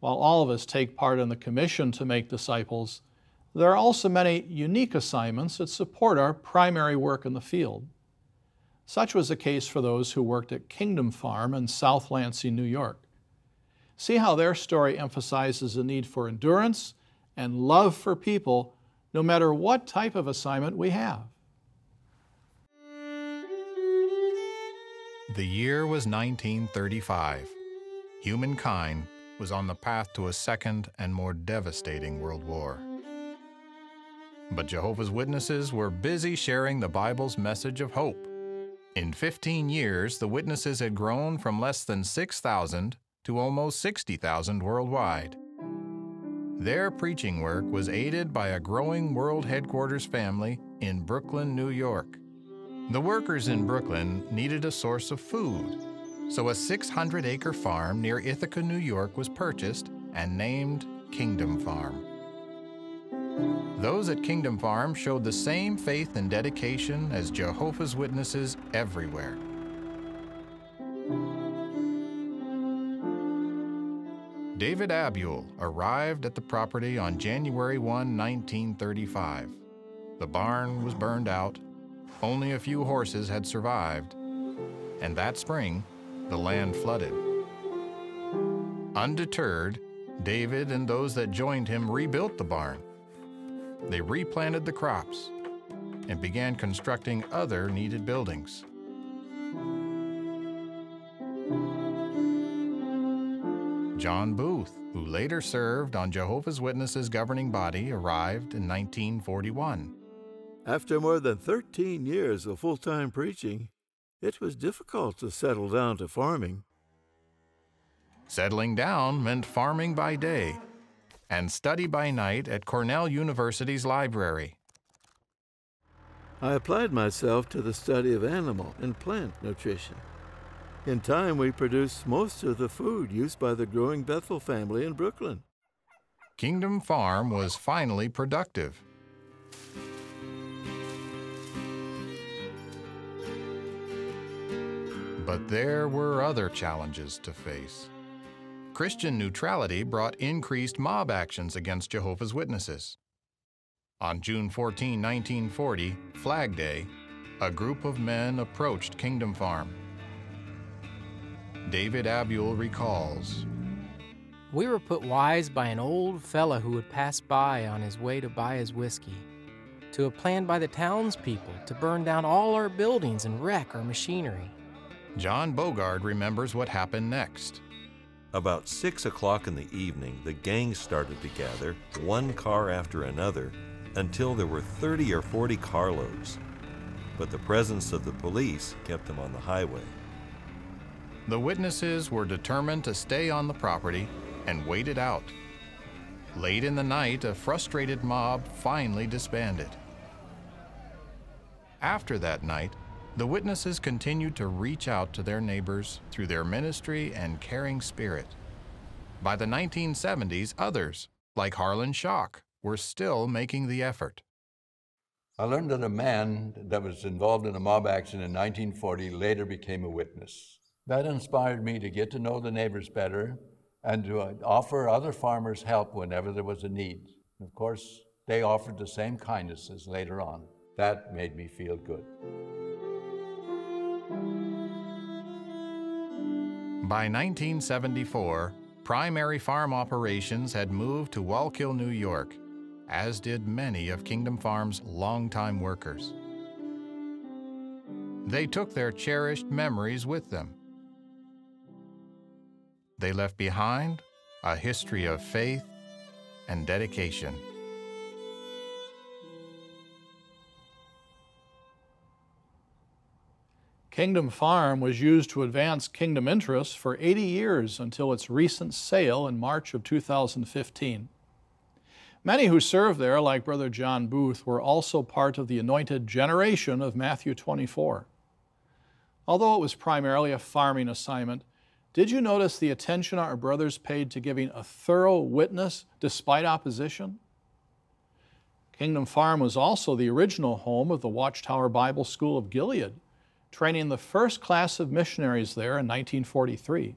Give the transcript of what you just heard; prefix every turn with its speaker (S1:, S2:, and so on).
S1: While all of us take part in the commission to make disciples, there are also many unique assignments that support our primary work in the field. Such was the case for those who worked at Kingdom Farm in South Lansing, New York. See how their story emphasizes the need for endurance and love for people, no matter what type of assignment we have.
S2: The year was 1935. Humankind was on the path to a second and more devastating world war. But Jehovah's Witnesses were busy sharing the Bible's message of hope. In 15 years, the Witnesses had grown from less than 6,000 to almost 60,000 worldwide. Their preaching work was aided by a growing world headquarters family in Brooklyn, New York. The workers in Brooklyn needed a source of food, so a 600-acre farm near Ithaca, New York was purchased and named Kingdom Farm. Those at Kingdom Farm showed the same faith and dedication as Jehovah's Witnesses everywhere. David Abule arrived at the property on January 1, 1935. The barn was burned out. Only a few horses had survived. And that spring, the land flooded. Undeterred, David and those that joined him rebuilt the barn. They replanted the crops and began constructing other needed buildings. John Booth, who later served on Jehovah's Witnesses' governing body, arrived in 1941.
S3: After more than 13 years of full-time preaching, it was difficult to settle down to farming.
S2: Settling down meant farming by day and study by night at Cornell University's library.
S3: I applied myself to the study of animal and plant nutrition. In time, we produced most of the food used by the growing Bethel family in Brooklyn.
S2: Kingdom Farm was finally productive. But there were other challenges to face. Christian neutrality brought increased mob actions against Jehovah's Witnesses. On June 14, 1940, Flag Day, a group of men approached Kingdom Farm. David Abule recalls,
S4: "We were put wise by an old fella who would pass by on his way to buy his whiskey, to a plan by the townspeople to burn down all our buildings and wreck our machinery."
S2: John Bogard remembers what happened next.
S5: About 6 o'clock in the evening, the gang started to gather, one car after another, until there were 30 or 40 carloads. But the presence of the police kept them on the highway.
S2: The Witnesses were determined to stay on the property and wait it out. Late in the night, a frustrated mob finally disbanded. After that night, the Witnesses continued to reach out to their neighbors through their ministry and caring spirit. By the 1970s, others, like Harlan Schock, were still making the effort.
S6: I learned that a man that was involved in a mob action in 1940 later became a witness. That inspired me to get to know the neighbors better and to offer other farmers help whenever there was a need. Of course, they offered the same kindnesses later on. That made me feel good.
S2: By 1974, primary farm operations had moved to Wallkill, New York, as did many of Kingdom Farm's longtime workers. They took their cherished memories with them. They left behind a history of faith and dedication.
S1: Kingdom Farm was used to advance Kingdom interests for 80 years until its recent sale in March of 2015. Many who served there, like Brother John Booth, were also part of the anointed generation of Matthew 24. Although it was primarily a farming assignment, did you notice the attention our brothers paid to giving a thorough witness despite opposition? Kingdom Farm was also the original home of the Watchtower Bible School of Gilead, training the first class of missionaries there in 1943.